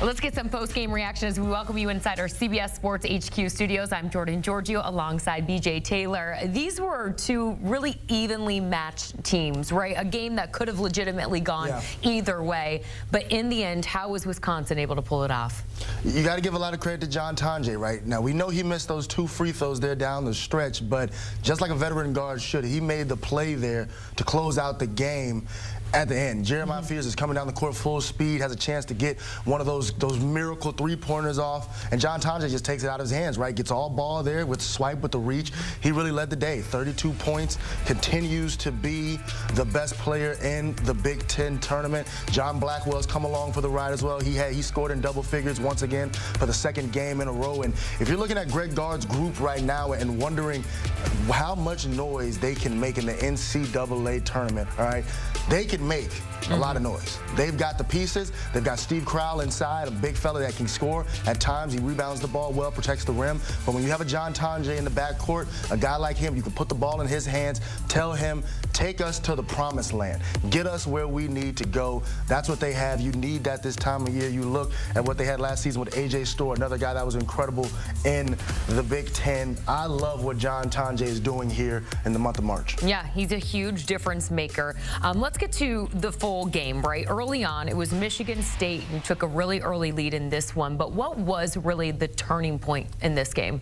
Let's get some post-game reaction as we welcome you inside our CBS Sports HQ studios. I'm Jordan Giorgio alongside BJ Taylor. These were two really evenly matched teams, right? A game that could have legitimately gone either way. But in the end, how was Wisconsin able to pull it off? You got to give a lot of credit to Tonje, right? Now, we know he missed those 2 free throws there down the stretch, but just like a veteran guard should, he made the play there to close out the game at the end. Jeremiah Fears is coming down the court full speed, has a chance to get one of those miracle three-pointers off, and Tonje just takes it out of his hands, right? Gets all ball there with swipe with the reach. He really led the day. 32 points, continues to be the best player in the Big Ten tournament. John Blackwell's come along for the ride as well. He scored in double figures once again for the 2nd game in a row. And if you're looking at Greg Gard's group right now and wondering how much noise they can make in the NCAA tournament, all right, they can make a lot of noise. They've got the pieces. They've got Steve Crowell inside, a big fella that can score. At times, he rebounds the ball well, protects the rim. But when you have a Tonje in the backcourt, a guy like him, you can put the ball in his hands, tell him, take us to the promised land. Get us where we need to go. That's what they have. You need that this time of year. You look at what they had last season with A.J. Storr, another guy that was incredible in the Big Ten. I love what Tonje is doing here in the month of March. Yeah, he's a huge difference maker. Let's get to the full game, right? Early on, it was Michigan State who took a really early lead in this one, but what was really the turning point in this game?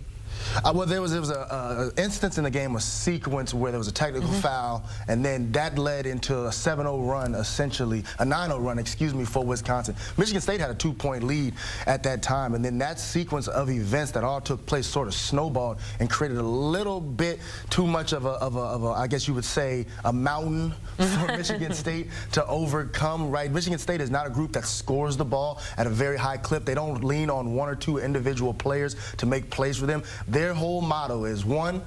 Well, there was an instance in the game, a sequence where there was a technical foul, and then that led into a 7-0 run, essentially, a 9-0 run, excuse me, for Wisconsin. Michigan State had a 2-point lead at that time, and then that sequence of events that all took place sort of snowballed and created a little bit too much of a I guess you would say, a mountain for Michigan State to overcome, right? Michigan State is not a group that scores the ball at a very high clip. They don't lean on 1 or 2 individual players to make plays for them. Their whole motto is 1,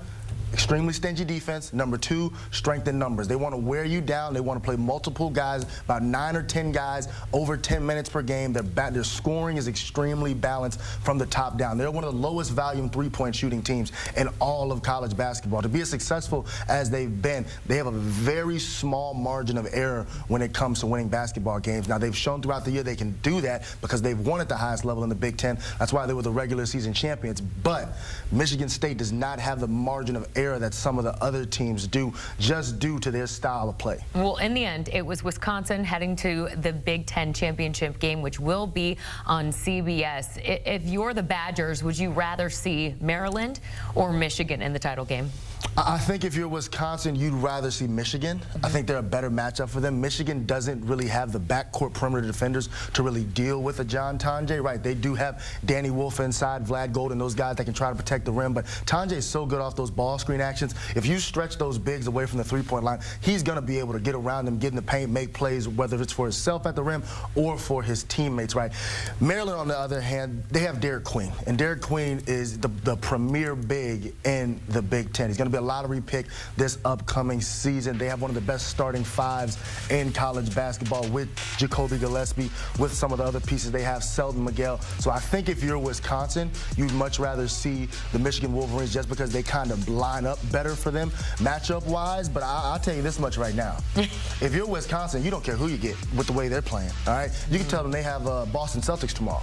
extremely stingy defense. Number 2, strength in numbers. They want to wear you down. They want to play multiple guys, about 9 or 10 guys, over 10 minutes per game. Their scoring is extremely balanced from the top down. They're one of the lowest volume 3-point shooting teams in all of college basketball. To be as successful as they've been, they have a very small margin of error when it comes to winning basketball games. Now, they've shown throughout the year they can do that because they've won at the highest level in the Big Ten. That's why they were the regular season champions. But Michigan State does not have the margin of error that some of the other teams do, just due to their style of play. Well, in the end, it was Wisconsin heading to the Big Ten championship game, which will be on CBS. If you're the Badgers, would you rather see Maryland or Michigan in the title game? I think if you're Wisconsin, you'd rather see Michigan. I think they're a better matchup for them. Michigan doesn't really have the backcourt perimeter defenders to really deal with a Tonje, right? They do have Danny Wolf inside, Vlad Golden, those guys that can try to protect the rim, but Tonje is so good off those ball screen actions. If you stretch those bigs away from the 3-point line, he's going to be able to get around them, get in the paint, make plays, whether it's for himself at the rim or for his teammates, right? Maryland, on the other hand, they have Derek Queen, and Derek Queen is the premier big in the Big Ten. He's going to be a lottery pick this upcoming season. They have one of the best starting 5s in college basketball with Jacoby Gillespie, with some of the other pieces they have, Selton Miguel. So I think if you're Wisconsin, you'd much rather see the Michigan Wolverines just because they kind of line up better for them matchup-wise. But I'll tell you this much right now. If you're Wisconsin, you don't care who you get with the way they're playing, all right? You can tell them they have Boston Celtics tomorrow.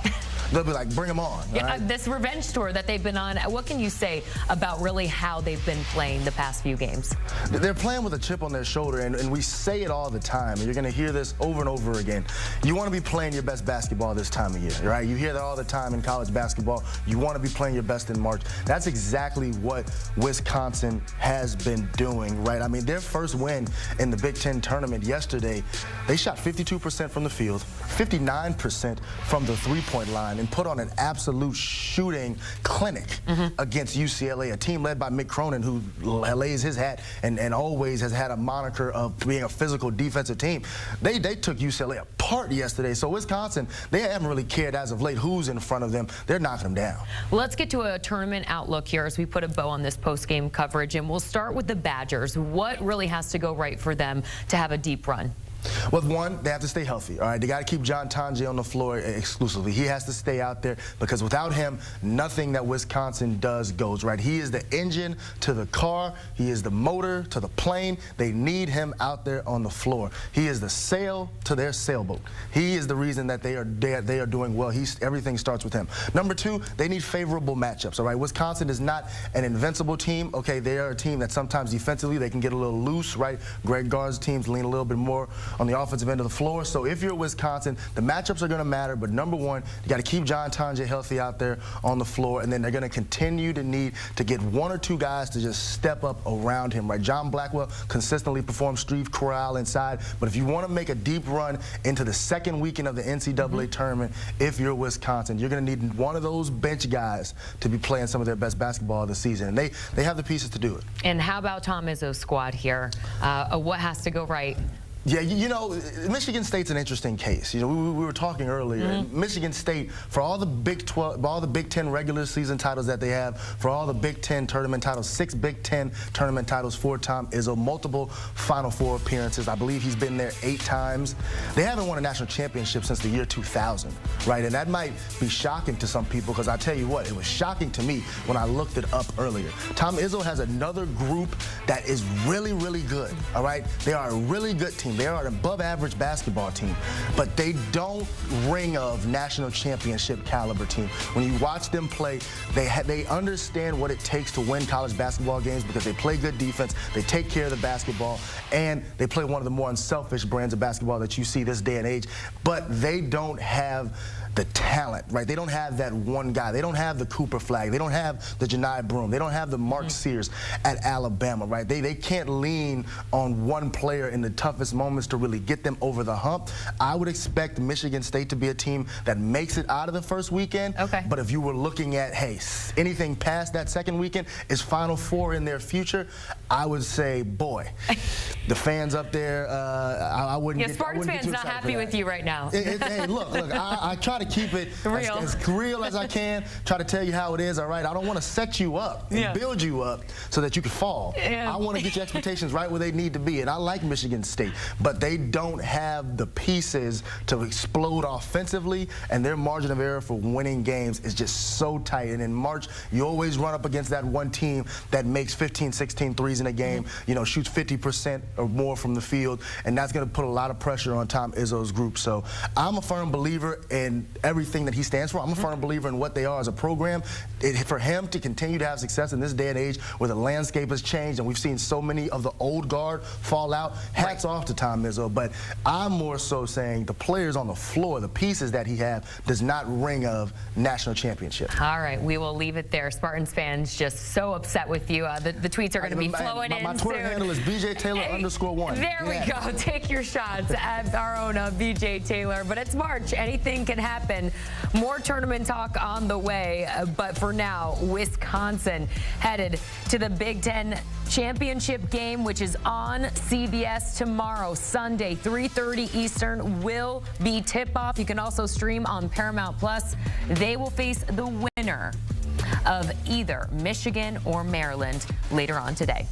They'll be like, bring them on. Yeah, right? This revenge tour that they've been on, what can you say about really how they've been playing the past few games? They're playing with a chip on their shoulder, and we say it all the time, and you're going to hear this over and over again. You want to be playing your best basketball this time of year, right? You hear that all the time in college basketball. You want to be playing your best in March. That's exactly what Wisconsin has been doing, right? I mean, their first win in the Big Ten tournament yesterday, they shot 52% from the field, 59% from the 3-point line, and put on an absolute shooting clinic against UCLA, a team led by Mick Cronin, who lays his hat and always has had a moniker of being a physical defensive team. They took UCLA apart yesterday. So Wisconsin, they haven't really cared as of late who's in front of them. They're knocking them down. Let's get to a tournament outlook here as we put a bow on this post-game coverage, and we'll start with the Badgers. What really has to go right for them to have a deep run? Well, one, they have to stay healthy, all right? They got to keep Tonje on the floor exclusively. He has to stay out there because without him, nothing that Wisconsin does goes, right? He is the engine to the car. He is the motor to the plane. They need him out there on the floor. He is the sail to their sailboat. He is the reason that they are doing well. Everything starts with him. Number two, they need favorable matchups, all right? Wisconsin is not an invincible team, okay? They are a team that sometimes defensively they can get a little loose, right? Greg Gard's teams lean a little bit more on the offensive end of the floor. So if you're Wisconsin, the matchups are going to matter, but number one, you got to keep Tonje healthy out there on the floor, and then they're going to continue to need to get one or two guys to just step up around him, right? John Blackwell consistently performs Steve Corral inside, but if you want to make a deep run into the second weekend of the NCAA tournament, if you're Wisconsin, you're going to need one of those bench guys to be playing some of their best basketball of the season, and they have the pieces to do it. And how about Tom Izzo's squad here? What has to go right? Yeah, you know, Michigan State's an interesting case. You know, we were talking earlier. Michigan State, for all the Big 12, all the Big Ten regular season titles that they have, for all the Big Ten tournament titles, 6 Big Ten tournament titles for Tom Izzo, multiple Final Four appearances. I believe he's been there 8 times. They haven't won a national championship since the year 2000, right? And that might be shocking to some people because I tell you what, it was shocking to me when I looked it up earlier. Tom Izzo has another group that is really, really good, all right? They are a really good team. They are an above-average basketball team, but they don't ring of national championship caliber team. When you watch them play, they understand what it takes to win college basketball games because they play good defense, they take care of the basketball, and they play one of the more unselfish brands of basketball that you see this day and age, but they don't have the talent, right? They don't have that one guy. They don't have the Cooper Flag. They don't have the Janai Broome. They don't have the Mark Sears at Alabama, right? They can't lean on one player in the toughest moments to really get them over the hump. I would expect Michigan State to be a team that makes it out of the first weekend. Okay. But if you were looking at, hey, anything past that second weekend is Final Four in their future, I would say, boy, the fans up there, I wouldn't get Spartans fans not happy with you right now. Hey, look, I try to keep it as real as I can, try to tell you how it is, all right? I don't want to set you up and build you up so that you can fall. I want to get your expectations right where they need to be, and I like Michigan State, but they don't have the pieces to explode offensively, and their margin of error for winning games is just so tight. And in March, you always run up against that one team that makes 15, 16 threes in a game, you know, shoots 50% or more from the field, and that's going to put a lot of pressure on Tom Izzo's group. So I'm a firm believer in everything that he stands for. I'm a firm believer in what they are as a program. For him to continue to have success in this day and age where the landscape has changed and we've seen so many of the old guard fall out, hats off to Tom Izzo. But I'm more so saying the players on the floor, the pieces that he has, does not ring of national championship. All right, we will leave it there. Spartans fans just so upset with you. The tweets are going to be flowing in My Twitter soon. handle is BJ_Taylor_1. There we go. Take your shots at our own BJ Taylor. But it's March. Anything can happen. More tournament talk on the way. But for now, Wisconsin headed to the Big Ten championship game, which is on CBS tomorrow, Sunday, 3:30 Eastern will be tip-off. You can also stream on Paramount Plus. They will face the winner of either Michigan or Maryland later on today.